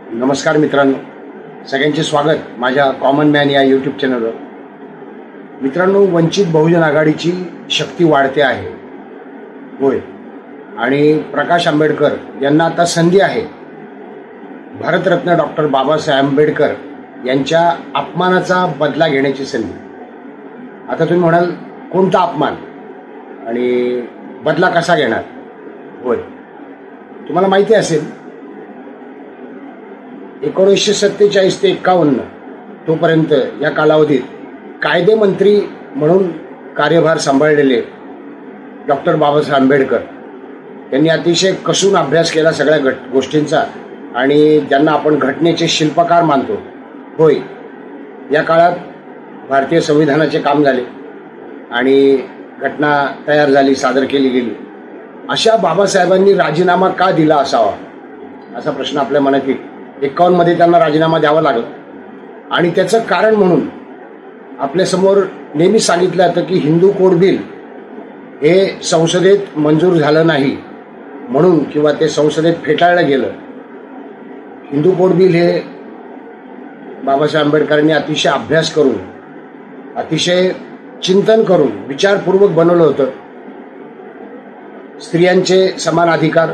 नमस्कार मित्रांनो, सगळ्यांचे स्वागत माझ्या कॉमन मॅन या यूट्यूब चॅनलवर. मित्रांनो, वंचित बहुजन आघाडीची शक्ती वाढते आहे. होय, आणि प्रकाश आंबेडकर यांना आता संधी आहे भारतरत्न डॉक्टर बाबासाहेब आंबेडकर यांच्या अपमानाचा बदला घेण्याची संधी. आता तुम्ही म्हणाल, कोणता अपमान आणि बदला कसा घेणार? होय, तुम्हाला माहिती असेल 1947 ते 51 तोपर्यंत या कालावधीत कायदे मंत्री म्हणून कार्यभार सांभाळलेले डॉक्टर बाबासाहेब आंबेडकर यांनी अतिशय कसून अभ्यास केला सगळ्या गोष्टींचा, आणि ज्यांना आपण घटनेचे शिल्पकार मानतो. होय, या काळात भारतीय संविधानाचे काम झाले आणि घटना तयार झाली, सादर केली गेली. अशा बाबासाहेबांनी राजीनामा का दिला असावा, असा प्रश्न आपल्या मनात येईल. 51 मध्ये त्यांना राजीनामा द्यावा लागला, आणि त्याचं कारण म्हणून आपल्यासमोर नेहमी सांगितलं जातं की हिंदू कोड बिल हे संसदेत मंजूर झालं नाही म्हणून, किंवा ते संसदेत फेटाळलं गेलं. हिंदू कोड बिल हे बाबासाहेब आंबेडकरांनी अतिशय अभ्यास करून, अतिशय चिंतन करून, विचारपूर्वक बनवलं होतं. स्त्रियांचे समान अधिकार,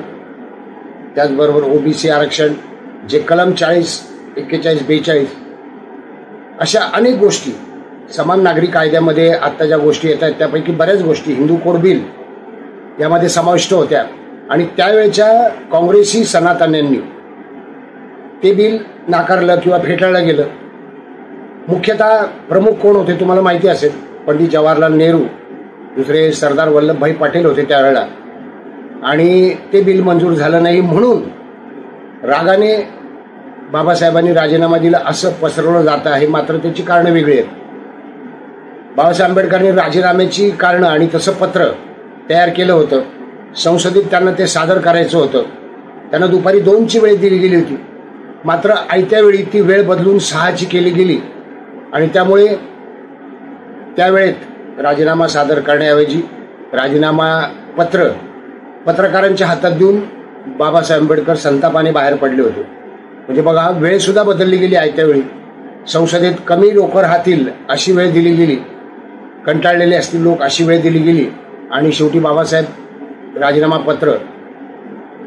त्याचबरोबर ओबीसी आरक्षण, जे कलम 40, 41, 42 अशा अनेक गोष्टी समान नागरी कायद्यामध्ये आत्ता ज्या गोष्टी येत आहेत त्यापैकी बऱ्याच गोष्टी हिंदू कोड बिल यामध्ये समाविष्ट होत्या. आणि त्यावेळच्या काँग्रेसी सनातन्यांनी ते बिल नाकारलं किंवा फेटाळलं गेलं. मुख्यतः प्रमुख कोण होते तुम्हाला माहिती असेल, पंडित जवाहरलाल नेहरू, दुसरे सरदार वल्लभभाई पटेल होते त्यावेळेला. आणि ते बिल मंजूर झालं नाही म्हणून रागाने बाबासाहेबांनी राजीनामा दिला असं पसरवलं जात आहे. मात्र त्याची कारणं वेगळी आहेत. बाबासाहेब आंबेडकरांनी राजीनाम्याची कारणं आणि तसं पत्र तयार केलं होतं. संसदेत त्यांना ते सादर करायचं होतं. त्यांना दुपारी 2ची वेळ दिली गेली होती, मात्र आयत्या वेळी ती वेळ बदलून 6ची केली गेली, आणि त्यामुळे त्यावेळेत राजीनामा सादर करण्याऐवजी राजीनामा पत्र पत्रकारांच्या हातात देऊन बाबासाहेब आंबेडकर संतापाने बाहेर पडले होते. म्हणजे बघा, वेळ सुद्धा बदलली गेली. आयत्या वेळी संसदेत कमी लोक राहतील अशी वेळ दिली गेली, कंटाळलेले असतील लोक अशी वेळ दिली गेली, आणि शेवटी बाबासाहेब राजीनामा पत्र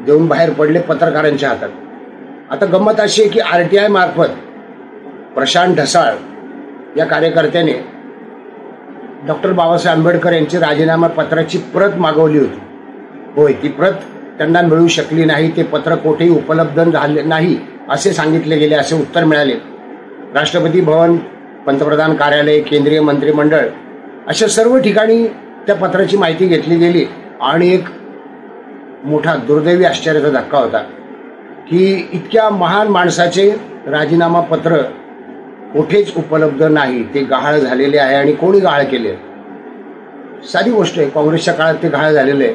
देऊन बाहेर पडले पत्रकारांच्या हातात. आता गंमत अशी आहे की RTI मार्फत प्रशांत ढसाळ या कार्यकर्त्याने डॉक्टर बाबासाहेब आंबेडकर यांची राजीनामा पत्राची प्रत मागवली होती. होय, ती प्रत त्यांना मिळू शकली नाही. ते पत्र कोठेही उपलब्ध झाले नाही असे सांगितले गेले, असे उत्तर मिळाले. राष्ट्रपती भवन, पंतप्रधान कार्यालय, केंद्रीय मंत्रिमंडळ अशा सर्व ठिकाणी त्या पत्राची माहिती घेतली गेली. आणि एक मोठा दुर्दैवी आश्चर्याचा धक्का होता की इतक्या महान माणसाचे राजीनामा पत्र कुठेच उपलब्ध नाही. ते गहाळ झालेले आहे. आणि कोणी गहाळ केले? साधी गोष्ट आहे, काँग्रेसच्या काळात ते गहाळ झालेलं आहे.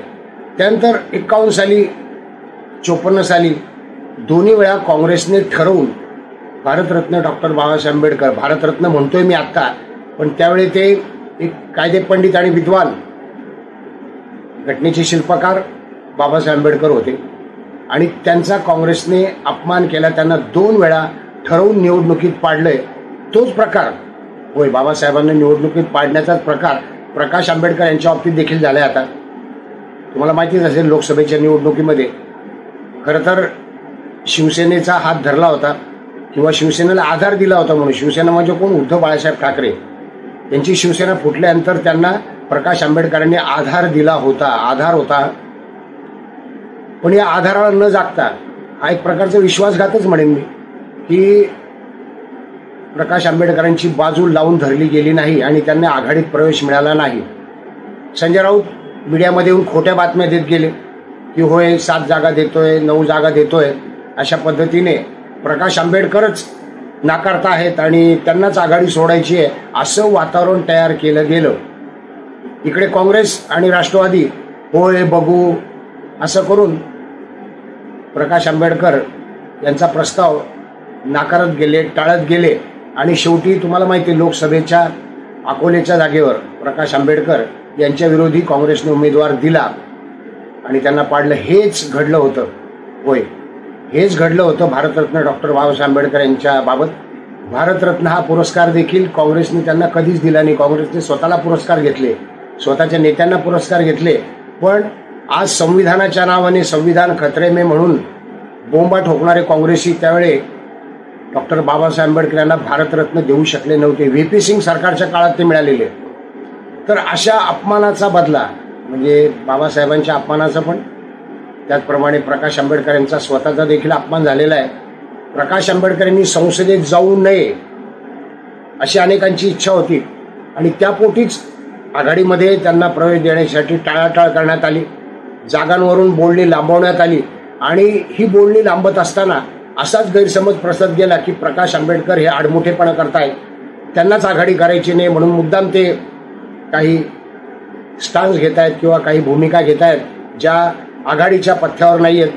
त्यानंतर 51 साली, 54 साली दोन्ही वेळा काँग्रेसने ठरवून भारतरत्न डॉक्टर बाबासाहेब आंबेडकर, भारतरत्न म्हणतोय मी आत्ता, पण त्यावेळी ते एक कायदे पंडित आणि विद्वान, घटनेचे शिल्पकार बाबासाहेब आंबेडकर होते, आणि त्यांचा काँग्रेसने अपमान केला. त्यांना 2 वेळा ठरवून निवडणुकीत पाडलंय. तोच प्रकार, होय, बाबासाहेबांना निवडणुकीत पाडण्याचाच प्रकार प्रकाश आंबेडकर यांच्या बाबतीत देखील झालाय. आता तुम्हाला माहितीच असेल, लोकसभेच्या निवडणुकीमध्ये खरं तर शिवसेनेचा हात धरला होता किंवा शिवसेनेला आधार दिला होता. म्हणून शिवसेना म्हणजे कोण? उद्धव बाळासाहेब ठाकरे यांची शिवसेना फुटल्यानंतर त्यांना प्रकाश आंबेडकरांनी आधार दिला होता, आधार होता. पण या आधाराला न जागता हा एक प्रकारचा विश्वासघातच म्हणेन मी, की प्रकाश आंबेडकरांची बाजू लावून धरली गेली नाही आणि त्यांना आघाडीत प्रवेश मिळाला नाही. संजय राऊत मीडियामध्ये येऊन खोट्या बातम्या देत गेले की होय 7 जागा देतोय, 9 जागा देतोय. अशा पद्धतीने प्रकाश आंबेडकरच नाकारता आहेत आणि त्यांनाच आघाडी सोडायची आहे असं वातावरण तयार केलं गेलं. इकडे काँग्रेस आणि राष्ट्रवादी होय बघू असं करून प्रकाश आंबेडकर यांचा प्रस्ताव नाकारत गेले, टाळत गेले. आणि शेवटी तुम्हाला माहिती, लोकसभेच्या अकोलेच्या जागेवर प्रकाश आंबेडकर यांच्या विरोधी काँग्रेसने उमेदवार दिला आणि त्यांना पाडलं. हेच घडलं होतं. होय, हेच घडलं होतं भारतरत्न डॉक्टर बाबासाहेब आंबेडकर यांच्या बाबत. भारतरत्न हा पुरस्कार देखील काँग्रेसने त्यांना कधीच दिला नाही. काँग्रेसने स्वतःला पुरस्कार घेतले, स्वतःच्या नेत्यांना पुरस्कार घेतले, पण आज संविधानाच्या नावाने संविधान खतरे में म्हणून बोंबा ठोकणारे काँग्रेसी त्यावेळी डॉक्टर बाबासाहेब आंबेडकर यांना भारतरत्न देऊ शकले नव्हते. व्ही.पी. सिंग सरकारच्या काळात ते मिळालेले. तर अशा अपमानाचा बदला म्हणजे बाबासाहेबांच्या अपमानाचा पण, त्याचप्रमाणे प्रकाश आंबेडकर यांचा स्वतःचा देखील अपमान झालेला आहे. प्रकाश आंबेडकर यांनी संसदेत जाऊ नये अशी अनेकांची इच्छा होती आणि त्यापोटीच आघाडीमध्ये त्यांना प्रवेश देण्यासाठी टाळाटाळ करण्यात आली. जागांवरून बोलणी लांबवण्यात आली आणि ही बोलणी लांबत असताना असाच गैरसमज प्रसरत गेला की प्रकाश आंबेडकर हे आडमुठेपणा करतायत, त्यांनाच आघाडी करायची नाही म्हणून मुद्दाम ते काही स्टान्स घेत आहेत किंवा काही भूमिका घेत आहेत ज्या आघाडीच्या पथ्यावर नाही आहेत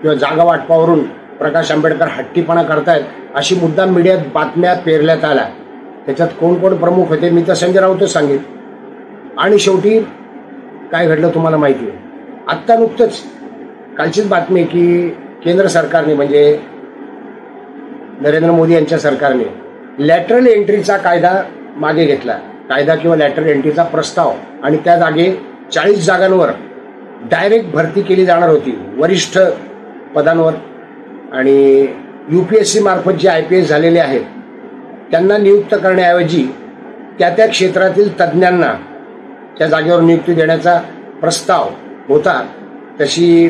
किंवा जागा वाटपावरून प्रकाश आंबेडकर हट्टीपणा करतायत अशी मुद्दाम मीडियात बातम्या पेरल्यात आल्या. त्याच्यात कोण कोण प्रमुख होते मी तर संजय राऊतच सांगेन. आणि शेवटी काय घडलं तुम्हाला माहिती आहे. आत्ता नुकतंच कालचीच बातमी की केंद्र सरकारने म्हणजे नरेंद्र मोदी यांच्या सरकारने लॅटरल एंट्रीचा कायदा मागे घेतला. कायदा किंवा लॅटरल एंट्रीचा प्रस्ताव आणि त्या जागे 40 जागांवर डायरेक्ट भरती केली जाणार होती वरिष्ठ पदांवर. आणि UPSC मार्फत जे IPS झालेले आहेत त्यांना नियुक्त करण्याऐवजी त्या त्या क्षेत्रातील तज्ज्ञांना त्या जागेवर नियुक्ती देण्याचा प्रस्ताव होता. तशी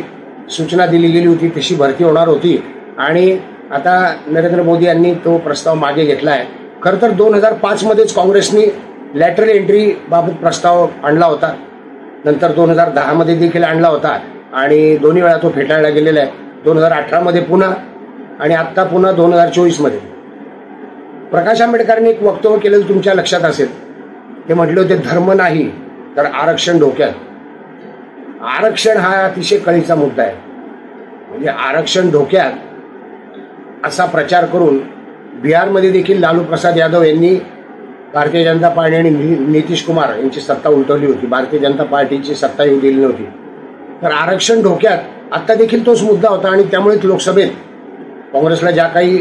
सूचना दिली गेली होती, तशी भरती होणार होती आणि आता नरेंद्र मोदी यांनी तो प्रस्ताव मागे घेतला आहे. खरं तर 2005 मध्येच काँग्रेसने लॅटरल एंट्री बाबत प्रस्ताव आणला होता, नंतर 2010 मध्ये देखील आणला होता आणि दोन्ही वेळा तो फेटाळला गेलेला आहे. 2018 मध्ये पुन्हा आणि आत्ता पुन्हा 2024 मध्ये. प्रकाश आंबेडकरांनी एक वक्तव्य केलेलं तुमच्या लक्षात असेल. ते म्हटले होते धर्म नाही तर आरक्षण डोक्यात. आरक्षण हा अतिशय कळीचा मुद्दा आहे. म्हणजे आरक्षण डोक्यात असा प्रचार करून बिहारमध्ये देखील लालू प्रसाद यादव यांनी भारतीय जनता पार्टी आणि नितीश कुमार यांची सत्ता उलटवली होती. भारतीय जनता पार्टीची सत्ता येऊ दिली नव्हती. तर आरक्षण डोक्यात आत्ता देखील तोच मुद्दा होता आणि त्यामुळेच लोकसभेत काँग्रेसला ज्या काही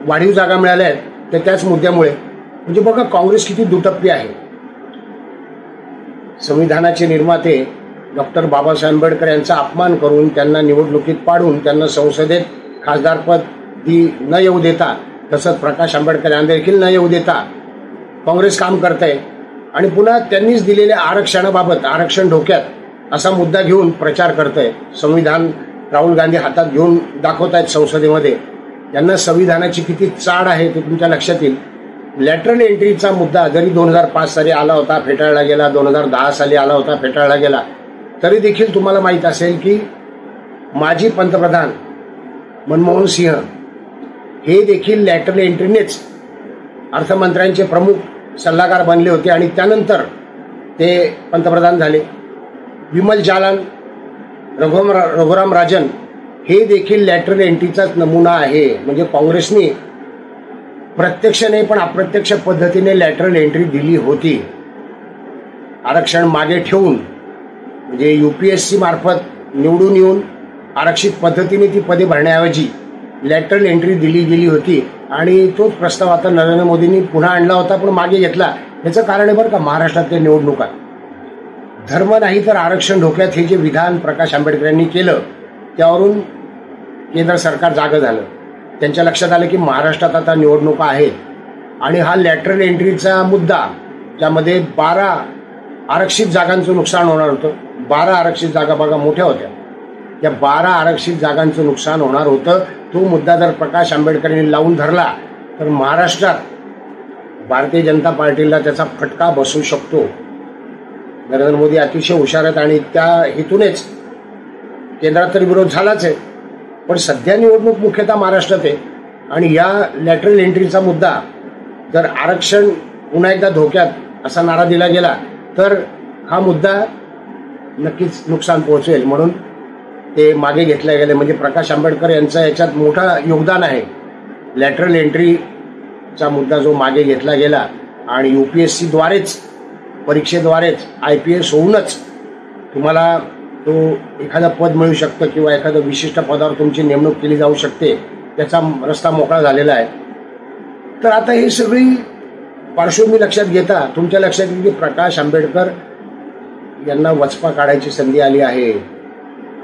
वाढीव जागा मिळाल्या आहेत त्या त्याच मुद्द्यामुळे. म्हणजे बघा काँग्रेस किती दुटप्पी आहे. संविधानाचे निर्माते डॉक्टर बाबासाहेब आंबेडकर यांचा अपमान करून त्यांना निवडणुकीत पाडून त्यांना संसदेत खासदारपद न येऊ देता, तसंच प्रकाश आंबेडकर यांना देखील न येऊ देता काँग्रेस काम करत आहे. आणि पुन्हा त्यांनीच दिलेल्या आरक्षणाबाबत आरक्षण डोक्यात असा मुद्दा घेऊन प्रचार करत आहे. संविधान राहुल गांधी हातात घेऊन दाखवत आहेत संसदेमध्ये. यांना संविधानाची किती चाड आहे ते तुमच्या लक्षात येईल. लॅटरल एंट्रीचा मुद्दा जरी 2005 साली आला होता, फेटाळला गेला, 2010 साली आला होता, फेटाळला गेला, तरी देखील तुम्हाला माहीत असेल की माजी पंतप्रधान मनमोहन सिंह हे देखील लॅटरल एंट्रीनेच अर्थमंत्र्यांचे प्रमुख सल्लागार बनले होते आणि त्यानंतर ते पंतप्रधान झाले. विमल जालान, रघुराम राजन हे देखील लॅटरल एंट्रीचाच नमुना आहे. म्हणजे काँग्रेसने प्रत्यक्ष नाही पण अप्रत्यक्ष पद्धतीने लॅटरल एंट्री दिली होती. आरक्षण मागे ठेवून म्हणजे UPSC मार्फत निवडून येऊन आरक्षित पद्धतीने ती पदे भरण्याऐवजी लॅटरल एंट्री दिली गेली होती आणि तोच प्रस्ताव आता नरेंद्र मोदींनी पुन्हा आणला होता पण मागे घेतला. याचं कारण आहे बरं का, महाराष्ट्रातल्या निवडणुका धर्म नाही तर आरक्षण डोक्यात हे जे विधान प्रकाश आंबेडकर यांनी केलं त्यावरून केंद्र सरकार जागं झालं. त्यांच्या लक्षात आलं की महाराष्ट्रात आता निवडणुका आहेत आणि हा लॅटरल एंट्रीचा मुद्दा ज्यामध्ये 12 आरक्षित जागांचं नुकसान होणार होतं. 12 आरक्षित जागा बघा मोठ्या होत्या. या 12 आरक्षित जागांचं नुकसान होणार होतं. तो मुद्दा जर प्रकाश आंबेडकरांनी लावून धरला तर महाराष्ट्रात भारतीय जनता पार्टीला त्याचा फटका बसू शकतो. नरेंद्र मोदी अतिशय हुशार आहेत आणि त्या हेतूनेच केंद्रात तर विरोध झालाच आहे पण सध्या निवडणूक मुख्यतः महाराष्ट्रात आहे आणि या लॅटरल एंट्रीचा मुद्दा जर आरक्षण पुन्हा एकदा धोक्यात असा नारा दिला गेला तर हा मुद्दा नक्कीच नुकसान पोहोचेल. म्हणून ते मागे घेतले गेले. म्हणजे प्रकाश आंबेडकर यांचं याच्यात मोठं योगदान आहे. लॅटरल एंट्रीचा मुद्दा जो मागे घेतला गेला आणि UPSC द्वारेच परीक्षेद्वारेच IPS होऊनच तुम्हाला तो एखादं पद मिळू शकतं किंवा एखादं विशिष्ट पदावर तुमची नेमणूक केली जाऊ शकते, त्याचा रस्ता मोकळा झालेला आहे. तर आता ही सगळी पार्श्वभूमी लक्षात घेता तुमच्या लक्षात येईल की प्रकाश आंबेडकर यांना वचपा काढायची संधी आली आहे.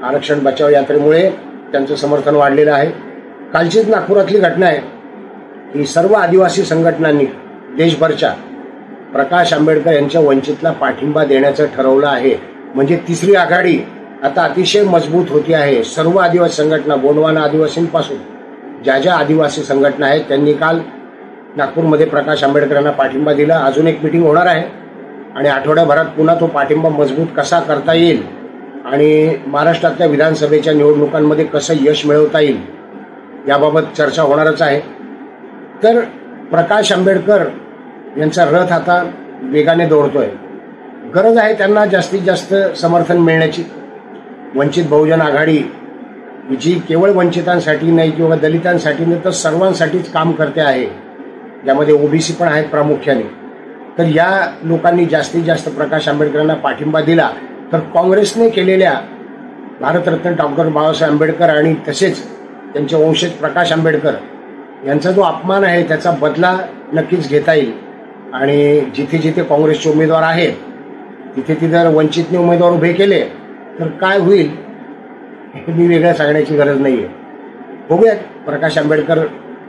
आरक्षण बचाव यात्रेमुळे त्यांचं समर्थन वाढलेलं आहे. कालचीच नागपुरातली घटना आहे की सर्व आदिवासी संघटनांनी देशभरच्या प्रकाश आंबेडकर यांच्या वंचितला पाठिंबा देण्याचं ठरवलं आहे. म्हणजे तिसरी आघाडी आता अतिशय मजबूत होती आहे. सर्व आदिवासी संघटना, गोंडवाना आदिवासींपासून ज्या ज्या आदिवासी संघटना आहेत त्यांनी काल नागपूरमध्ये प्रकाश आंबेडकर यांना पाठिंबा दिला. अजून एक मीटिंग होणार आहे आणि आठवड्याभरात पुन्हा तो पाठिंबा मजबूत कसा करता येईल आणि महाराष्ट्रातल्या विधानसभेच्या निवडणुकांमध्ये कसं यश मिळवता येईल याबाबत चर्चा होणारच आहे. तर प्रकाश आंबेडकर यांचा रथ आता वेगाने दौडतोय. गरज आहे त्यांना जास्तीत जास्त समर्थन मिळण्याची. वंचित बहुजन आघाडी जी केवळ वंचितांसाठी नाही किंवा दलितांसाठी नाही तर सर्वांसाठीच काम करते आहे, ज्यामध्ये ओबीसी पण आहेत प्रामुख्याने. तर या लोकांनी जास्तीत जास्त प्रकाश आंबेडकरांना पाठिंबा दिला तर काँग्रेसने केलेल्या भारतरत्न डॉक्टर बाबासाहेब आंबेडकर आणि तसेच त्यांचे वंशज प्रकाश आंबेडकर यांचा जो अपमान आहे त्याचा बदला नक्कीच घेता येईल. आणि जिथे जिथे काँग्रेसचे उमेदवार आहेत तिथे जर वंचितने उमेदवार उभे केले तर काय होईल हे मी वेगळं सांगण्याची गरज नाही आहे. बघूयात. प्रकाश आंबेडकर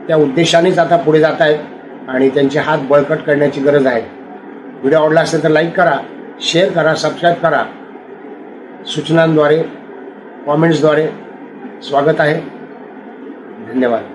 त्या उद्देशानेच आता पुढे जात आहेत आणि त्यांचे हात बळकट करण्याची गरज आहे. व्हिडिओ आवडला असेल तर लाईक करा, शेअर करा, सबस्क्राईब करा. सूचनांद्वारे, कॉमेंट्सद्वारे स्वागत आहे. धन्यवाद.